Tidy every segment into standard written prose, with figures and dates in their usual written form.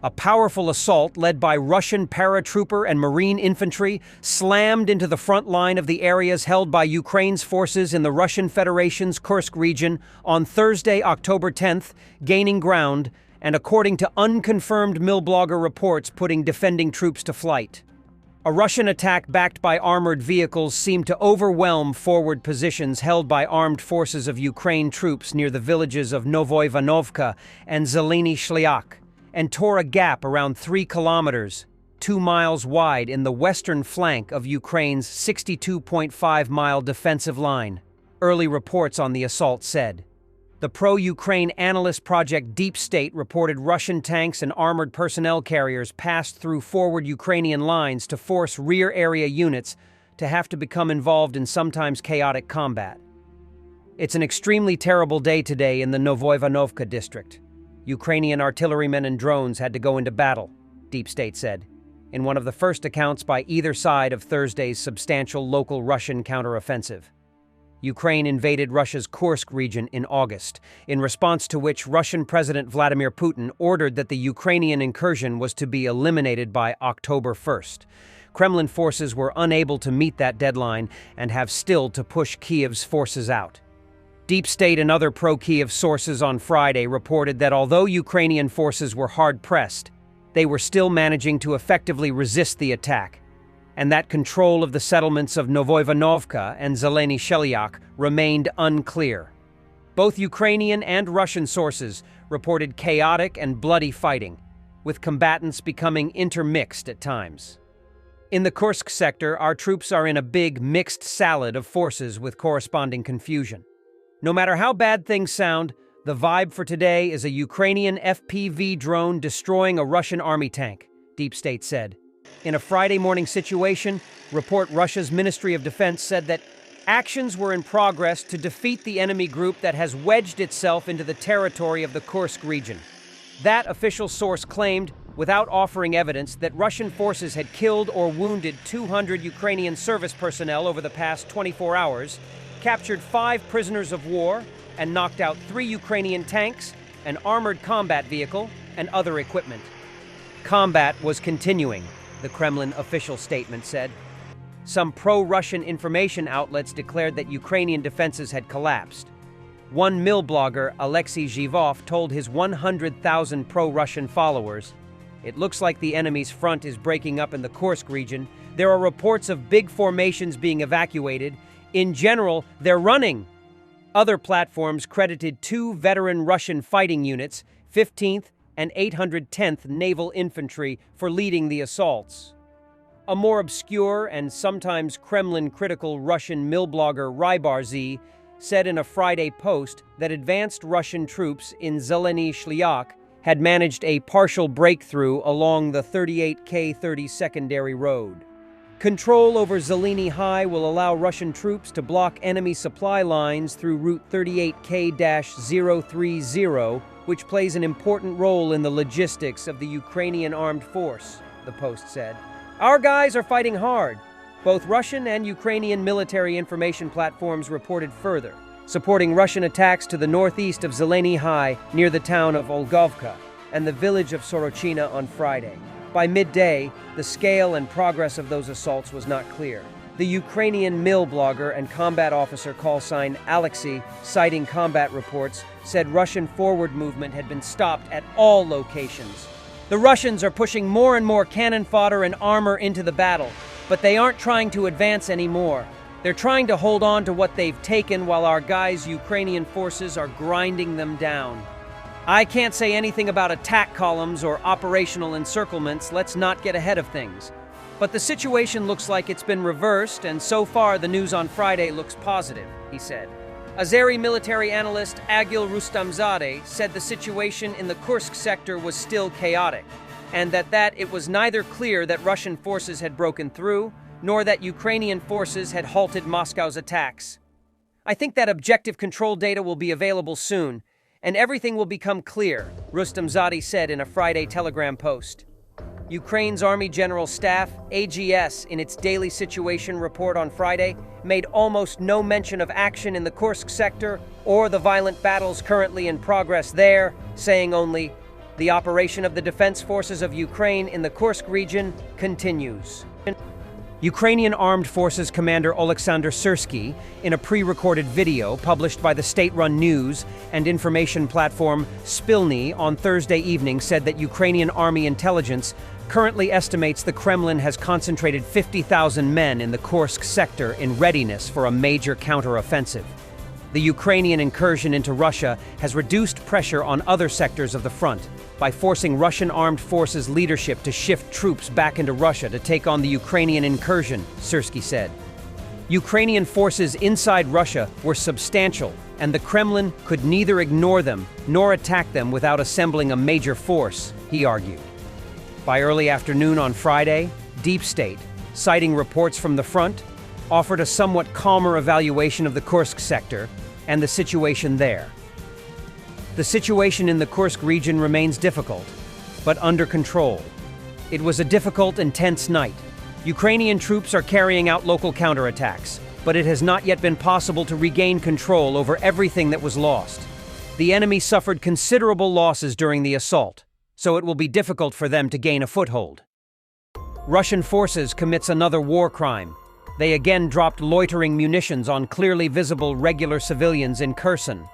A powerful assault led by Russian paratrooper and marine infantry slammed into the front line of the areas held by Ukraine's forces in the Russian Federation's Kursk region on Thursday, October 10th, gaining ground and, according to unconfirmed Milblogger reports, putting defending troops to flight. A Russian attack backed by armored vehicles seemed to overwhelm forward positions held by armed forces of Ukraine troops near the villages of Novoivanovka and Zeleny Shliak, and tore a gap around 3 kilometers, 2 miles wide in the western flank of Ukraine's 62.5-mile defensive line, early reports on the assault said. The pro-Ukraine analyst Project Deep State reported Russian tanks and armored personnel carriers passed through forward Ukrainian lines to force rear area units to have to become involved in sometimes chaotic combat. It's an extremely terrible day today in the Novoivanovka district. Ukrainian artillerymen and drones had to go into battle, Deep State said, in one of the first accounts by either side of Thursday's substantial local Russian counteroffensive. Ukraine invaded Russia's Kursk region in August, in response to which Russian President Vladimir Putin ordered that the Ukrainian incursion was to be eliminated by October 1st. Kremlin forces were unable to meet that deadline and have still to push Kyiv's forces out. Deep State and other pro-Kyiv sources on Friday reported that although Ukrainian forces were hard-pressed, they were still managing to effectively resist the attack, and that control of the settlements of Novoivanovka and Zeleny Shliak remained unclear. Both Ukrainian and Russian sources reported chaotic and bloody fighting, with combatants becoming intermixed at times. In the Kursk sector, our troops are in a big mixed salad of forces with corresponding confusion. No matter how bad things sound, the vibe for today is a Ukrainian FPV drone destroying a Russian army tank, Deep State said. In a Friday morning situation, report Russia's Ministry of Defense said that actions were in progress to defeat the enemy group that has wedged itself into the territory of the Kursk region. That official source claimed, without offering evidence, that Russian forces had killed or wounded 200 Ukrainian service personnel over the past 24 hours, captured 5 prisoners of war, and knocked out 3 Ukrainian tanks, an armored combat vehicle, and other equipment. Combat was continuing, the Kremlin official statement said. Some pro-Russian information outlets declared that Ukrainian defenses had collapsed. One Milblogger, Alexei Zhivov, told his 100,000 pro-Russian followers, "It looks like the enemy's front is breaking up in the Kursk region. There are reports of big formations being evacuated. In general, they're running." Other platforms credited 2 veteran Russian fighting units, 15th and 810th Naval Infantry, for leading the assaults. A more obscure and sometimes Kremlin-critical Russian Milblogger Rybar-Z said in a Friday post that advanced Russian troops in Zeleny Shliak had managed a partial breakthrough along the 38K30 secondary road. Control over Zeleny High will allow Russian troops to block enemy supply lines through Route 38K-030, which plays an important role in the logistics of the Ukrainian armed force, the post said. "Our guys are fighting hard." Both Russian and Ukrainian military information platforms reported further, supporting Russian attacks to the northeast of Zeleny High near the town of Olgovka and the village of Sorochina on Friday. By midday, the scale and progress of those assaults was not clear. The Ukrainian Milblogger and combat officer callsign Alexei, citing combat reports, said Russian forward movement had been stopped at all locations. The Russians are pushing more and more cannon fodder and armor into the battle, but they aren't trying to advance anymore. They're trying to hold on to what they've taken while our guys' Ukrainian forces are grinding them down. I can't say anything about attack columns or operational encirclements. Let's not get ahead of things. But the situation looks like it's been reversed, and so far the news on Friday looks positive, he said. Azeri military analyst Agil Rustamzadeh said the situation in the Kursk sector was still chaotic, and that it was neither clear that Russian forces had broken through, nor that Ukrainian forces had halted Moscow's attacks. "I think that objective control data will be available soon, and everything will become clear," Rustamzadeh said in a Friday Telegram post. Ukraine's Army General Staff, AGS, in its daily situation report on Friday, made almost no mention of action in the Kursk sector or the violent battles currently in progress there, saying only, The operation of the Defense Forces of Ukraine in the Kursk region continues. Ukrainian Armed Forces Commander Oleksandr Syrsky, in a pre-recorded video published by the state-run news and information platform Spilny on Thursday evening, said that Ukrainian Army intelligence currently estimates the Kremlin has concentrated 50,000 men in the Kursk sector in readiness for a major counter-offensive. The Ukrainian incursion into Russia has reduced pressure on other sectors of the front by forcing Russian armed forces leadership to shift troops back into Russia to take on the Ukrainian incursion, Syrsky said. Ukrainian forces inside Russia were substantial, and the Kremlin could neither ignore them nor attack them without assembling a major force, he argued. By early afternoon on Friday, Deep State, citing reports from the front, offered a somewhat calmer evaluation of the Kursk sector and the situation there. The situation in the Kursk region remains difficult, but under control. It was a difficult and tense night. Ukrainian troops are carrying out local counterattacks, but it has not yet been possible to regain control over everything that was lost. The enemy suffered considerable losses during the assault, so it will be difficult for them to gain a foothold. Russian forces commits another war crime. They again dropped loitering munitions on clearly visible regular civilians in Kherson.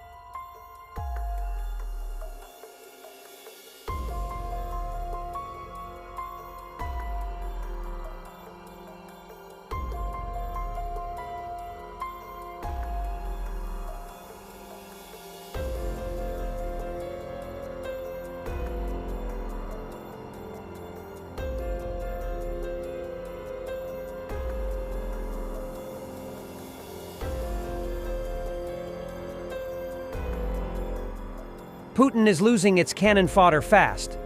Putin is losing its cannon fodder fast.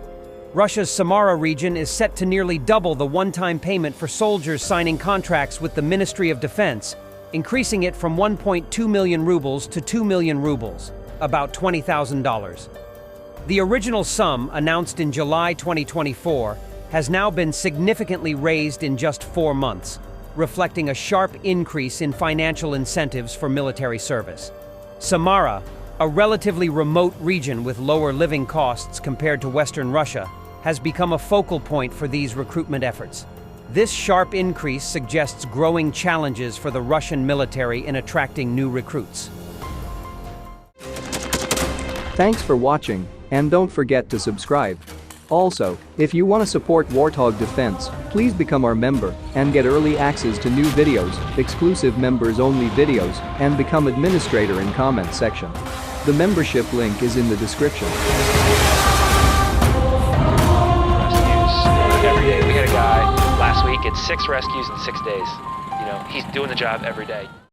Russia's Samara region is set to nearly double the one-time payment for soldiers signing contracts with the Ministry of Defense, increasing it from 1.2 million rubles to 2 million rubles, about $20,000. The original sum, announced in July 2024, has now been significantly raised in just 4 months, reflecting a sharp increase in financial incentives for military service. Samara, a relatively remote region with lower living costs compared to Western Russia, has become a focal point for these recruitment efforts. This sharp increase suggests growing challenges for the Russian military in attracting new recruits. Thanks for watching, and don't forget to subscribe. Also, if you want to support Warthog Defense, please become our member and get early access to new videos, exclusive members-only videos, and become administrator in comment section. The membership link is in the description. Rescues every day. We had a guy last week, it's 6 rescues in 6 days. You know, he's doing the job every day.